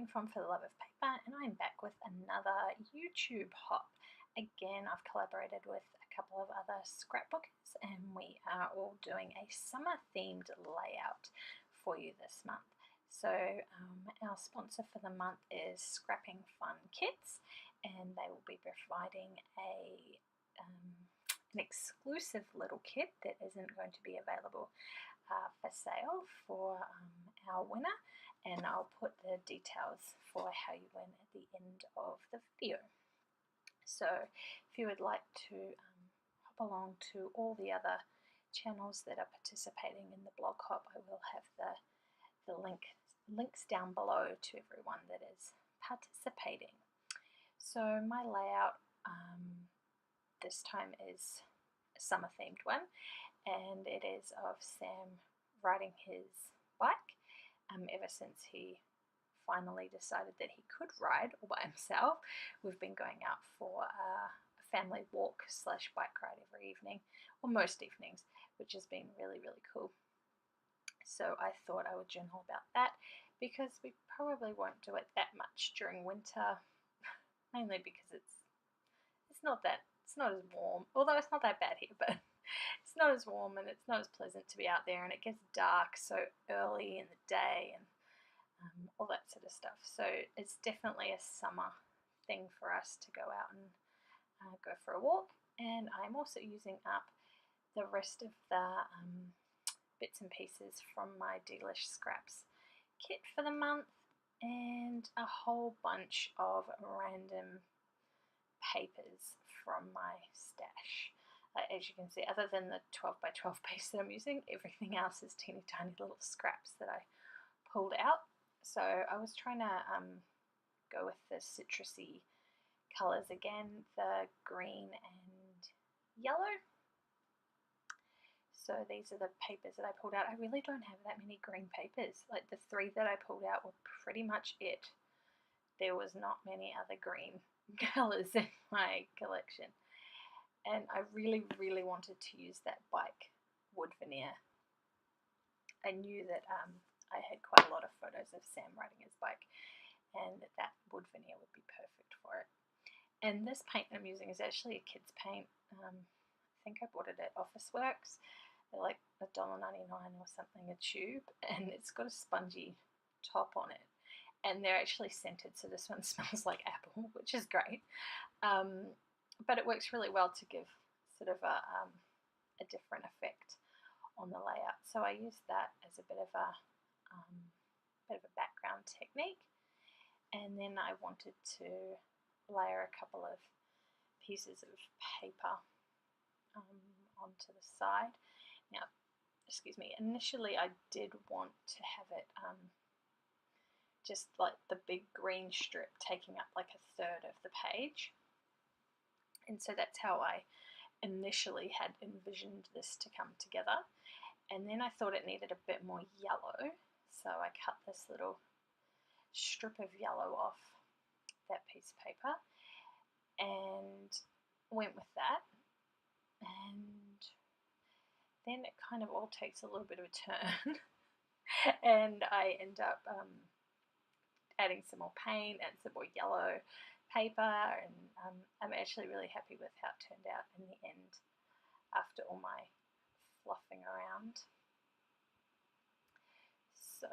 Morgan from For the Love of Paper, and I'm back with another YouTube hop. Again, I've collaborated with a couple of other scrapbookers, and we are all doing a summer themed layout for you this month. So our sponsor for the month is Scrapping Fun Kits, and they will be providing an exclusive little kit that isn't going to be available for sale for our winner, and I'll put the details for how you win at the end of the video. So if you would like to hop along to all the other channels that are participating in the blog hop, I will have the links down below to everyone that is participating. So my layout this time is a summer themed one, and it is of Sam riding his bike. Ever since he finally decided that he could ride all by himself, we've been going out for a family walk / bike ride every evening, or most evenings, which has been really, really cool. So I thought I would journal about that, because we probably won't do it that much during winter, mainly because it's not as warm, although it's not that bad here, but it's not as warm and it's not as pleasant to be out there, and it gets dark so early in the day and all that sort of stuff. So it's definitely a summer thing for us to go out and go for a walk. And I'm also using up the rest of the bits and pieces from my d-lish scraps kit for the month, and a whole bunch of random papers from my stash. As you can see, other than the 12 by 12 piece that I'm using, everything else is teeny tiny little scraps that I pulled out. So I was trying to go with the citrusy colours again, the green and yellow. So these are the papers that I pulled out. I really don't have that many green papers. Like, the 3 that I pulled out were pretty much it. There was not many other green colours in my collection. And I really, really wanted to use that bike wood veneer. I knew that I had quite a lot of photos of Sam riding his bike, and that wood veneer would be perfect for it. And this paint I'm using is actually a kid's paint. I think I bought it at Officeworks. They're like $1.99 or something a tube, and it's got a spongy top on it. And they're actually scented, so this one smells like apple, which is great. But it works really well to give sort of a different effect on the layout. So I used that as a bit of a background technique, and then I wanted to layer a couple of pieces of paper onto the side. Now, excuse me, initially I did want to have it just like the big green strip taking up like a third of the page. And so that's how I initially had envisioned this to come together. And then I thought it needed a bit more yellow, so I cut this little strip of yellow off that piece of paper and went with that. And then it kind of all takes a little bit of a turn and I end up adding some more paint and some more yellow paper, and I'm actually really happy with how it turned out in the end after all my fluffing around. So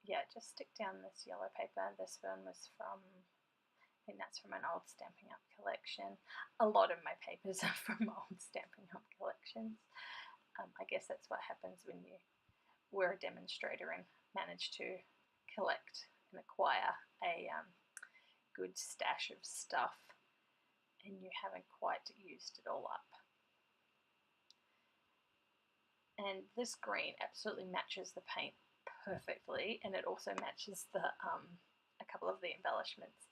yeah, just stick down this yellow paper. This one was from, I think that's from an old Stampin' Up collection. A lot of my papers are from old Stampin' Up collections. I guess that's what happens when you were a demonstrator and manage to collect and acquire a good stash of stuff and you haven't quite used it all up. And this green absolutely matches the paint perfectly, and it also matches the a couple of the embellishments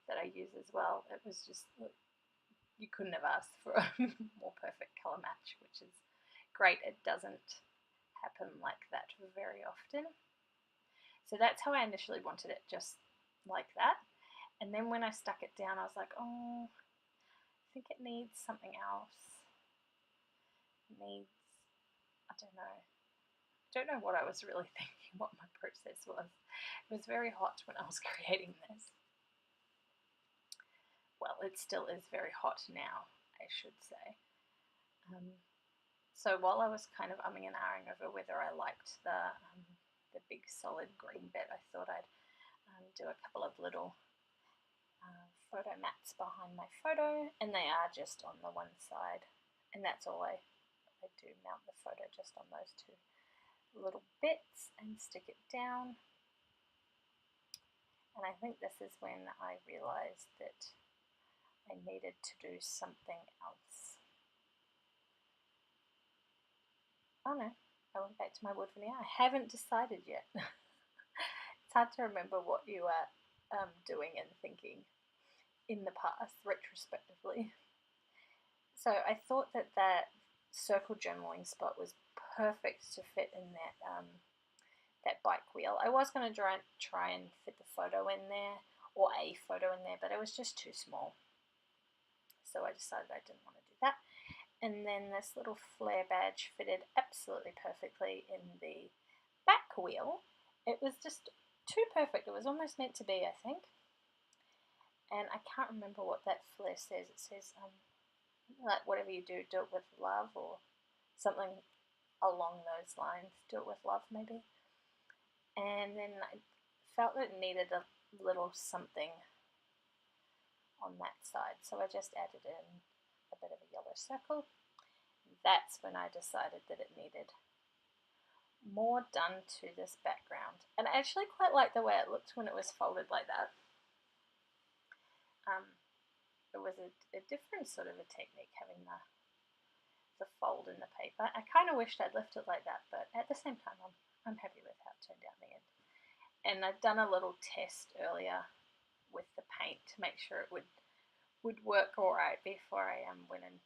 that I use as well. It was just, you couldn't have asked for a more perfect colour match, which is great. It doesn't happen like that very often. So that's how I initially wanted it, just like that. And then when I stuck it down, I was like, oh, I think it needs something else. It needs, I don't know, don't know what I was really thinking, what my process was. It was very hot when I was creating this. Well, it still is very hot now, I should say. So while I was kind of umming and ahhing over whether I liked the big solid green bit, I thought I'd do a couple of little photo mats behind my photo, and they are just on the one side, and that's all I do, mount the photo just on those two little bits and stick it down. And I think this is when I realized that I needed to do something else. Oh no, I went back to my wood veneer. I haven't decided yet. It's hard to remember what you are doing and thinking in the past, retrospectively. So I thought that that circle journaling spot was perfect to fit in that bike wheel. I was going to try and fit the photo in there, or a photo in there, but it was just too small. So I decided I didn't want to do that. And then this little flare badge fitted absolutely perfectly in the back wheel. It was just too perfect. It was almost meant to be, I think. And I can't remember what that flare says. It says, like, whatever you do, do it with love, or something along those lines. Do it with love, maybe. And then I felt it needed a little something on that side, so I just added in a bit of a yellow circle. That's when I decided that it needed more done to this background. And I actually quite like the way it looked when it was folded like that. It was a different sort of a technique, having the fold in the paper. I kind of wished I'd left it like that, but at the same time I'm happy with how it turned out in the end. And I'd done a little test earlier with the paint to make sure it would work alright before I went and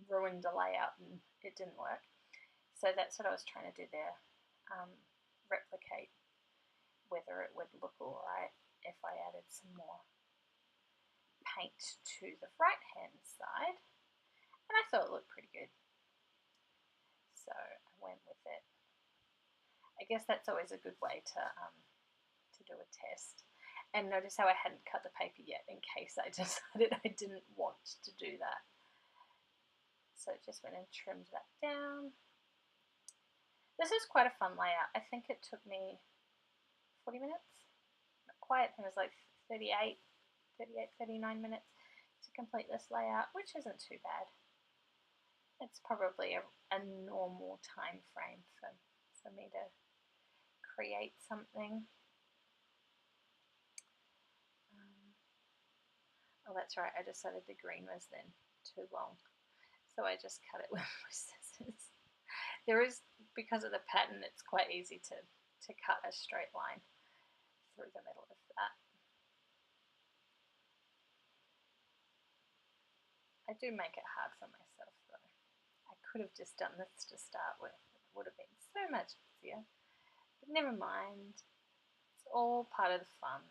ruined the layout and it didn't work. So that's what I was trying to do there, replicate whether it would look alright if I added some more paint to the right hand side, and I thought it looked pretty good, so I went with it. I guess that's always a good way to do a test. And notice how I hadn't cut the paper yet in case I decided I didn't want to do that. So just went and trimmed that down. This is quite a fun layout. I think it took me 40 minutes, not quite, it was like 39 minutes to complete this layout, which isn't too bad. It's probably a normal time frame for me to create something. Oh, that's right, I decided the green was then too long, so I just cut it with my scissors. There is, because of the pattern, it's quite easy to cut a straight line through the middle of that. I do make it hard for myself though. I could have just done this to start with. It would have been so much easier. But never mind. It's all part of the fun.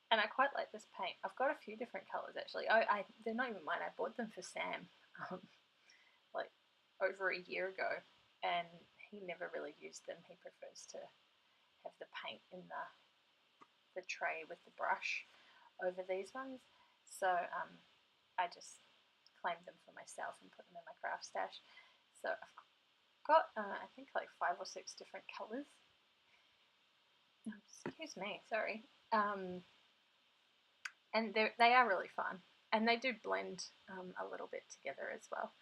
And I quite like this paint. I've got a few different colours actually. They're not even mine. I bought them for Sam like over a year ago, and he never really used them. He prefers to have the paint in the tray with the brush over these ones. So I just claimed them for myself and put them in my craft stash. So I've got I think like 5 or 6 different colours. Excuse me, sorry. And they are really fun, and they do blend a little bit together as well.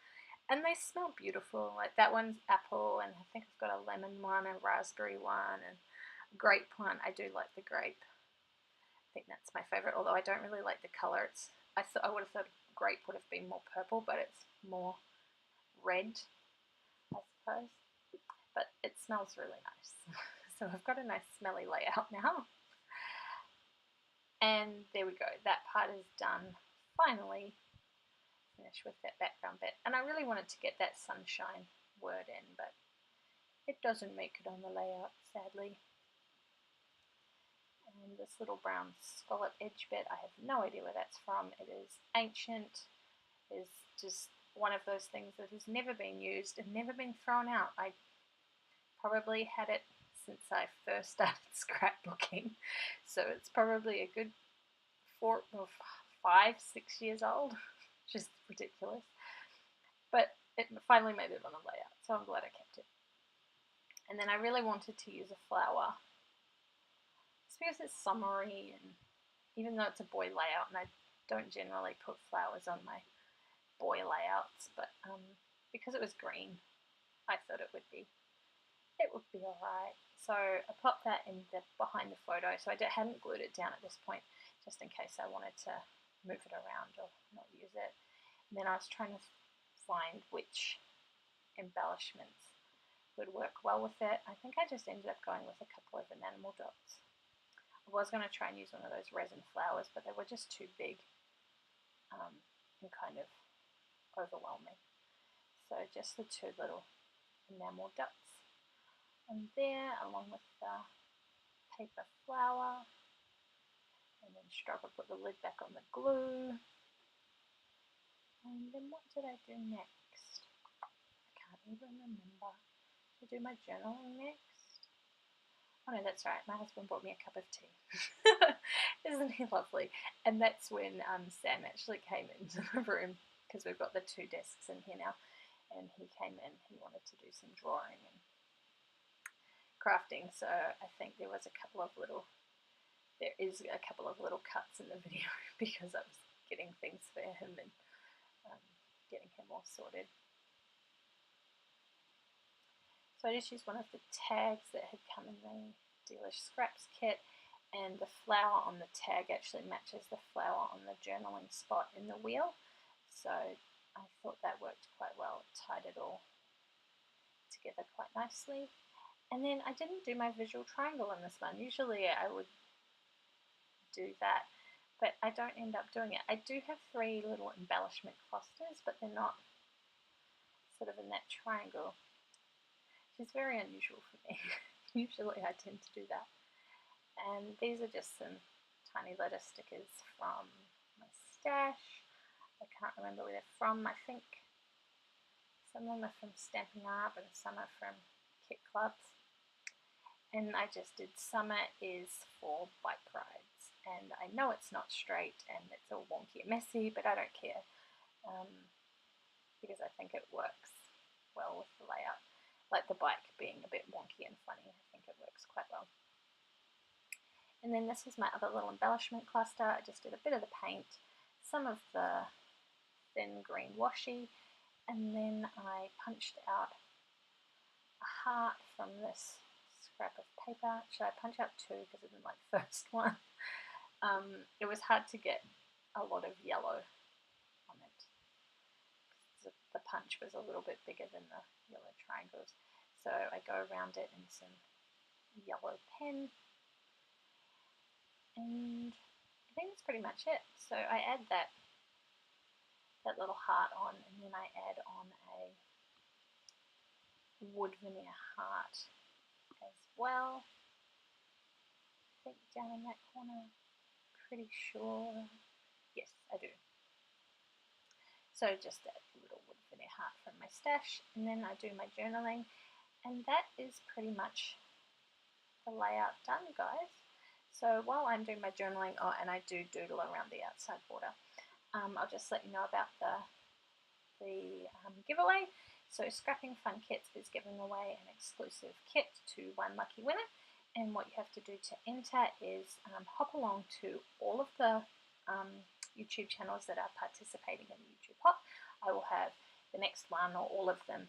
And they smell beautiful. Like that one's apple, and I think I've got a lemon one, a raspberry one, and a grape one. I do like the grape. I think that's my favourite, although I don't really like the colour. I would have thought grape would have been more purple, but it's more red, I suppose. But it smells really nice. So I've got a nice smelly layout now. And there we go, that part is done. Finally finished with that background bit. And I really wanted to get that sunshine word in, but it doesn't make it on the layout, sadly. And this little brown scallop edge bit, I have no idea where that's from. It is ancient. It's just one of those things that has never been used and never been thrown out. I probably had it since I first started scrapbooking, so it's probably a good 4 or 5, 6 years old, just ridiculous. But it finally made it on a layout, so I'm glad I kept it. And then I really wanted to use a flower. It's because it's summery, and even though it's a boy layout, and I don't generally put flowers on my boy layouts, but because it was green, I thought it would be alright. So I popped that in behind the photo, so I hadn't glued it down at this point, just in case I wanted to move it around or not use it. And then I was trying to find which embellishments would work well with it. I think I just ended up going with a couple of enamel dots. I was going to try and use one of those resin flowers, but they were just too big and kind of overwhelming. So just the 2 little enamel dots on there, along with the paper flower, and then struggle to put the lid back on the glue. And then what did I do next? I can't even remember. Did I do my journaling next? Oh no, that's right, my husband brought me a cup of tea. Isn't he lovely? And that's when Sam actually came into the room, because we've got the 2 desks in here now, and he came in, he wanted to do some drawing and crafting, so I think there is a couple of little cuts in the video because I was getting things for him and getting him all sorted. So I just used one of the tags that had come in the d-lish scraps kit, and the flower on the tag actually matches the flower on the journaling spot in the wheel, so I thought that worked quite well. It tied it all together quite nicely. And then I didn't do my visual triangle in this one. Usually I would do that, but I don't end up doing it. I do have 3 little embellishment clusters, but they're not sort of in that triangle, which is very unusual for me. Usually I tend to do that. And these are just some tiny letter stickers from my stash. I can't remember where they're from. I think some of them are from Stampin' Up and some are from Kit Clubs. And I just did summer is for bike rides. And I know it's not straight and it's all wonky and messy, but I don't care because I think it works well with the layout. Like the bike being a bit wonky and funny, I think it works quite well. And then this is my other little embellishment cluster. I just did a bit of the paint, some of the thin green washi, and then I punched out a heart from this scrap of paper. Should I punch out 2 because I didn't like the first one? It was hard to get a lot of yellow on it. The punch was a little bit bigger than the yellow triangles. So I go around it in some yellow pen. And I think that's pretty much it. So I add that little heart on, and then I add on a wood veneer heart as well. I think down in that corner, pretty sure. Yes, I do. So just that little wood veneer heart from my stash, and then I do my journaling, and that is pretty much the layout done, guys. So while I'm doing my journaling, and I do doodle around the outside border, I'll just let you know about the giveaway. So Scrapping Fun Kits is giving away an exclusive kit to 1 lucky winner, and what you have to do to enter is hop along to all of the YouTube channels that are participating in the YouTube Hop. I will have the next one or all of them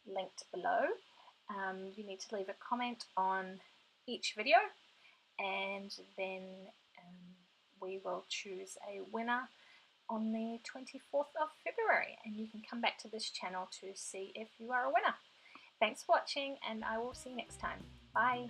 linked below. You need to leave a comment on each video, and then we will choose a winner on the 24th of February, and you can come back to this channel to see if you are a winner. Thanks for watching, and I will see you next time. Bye!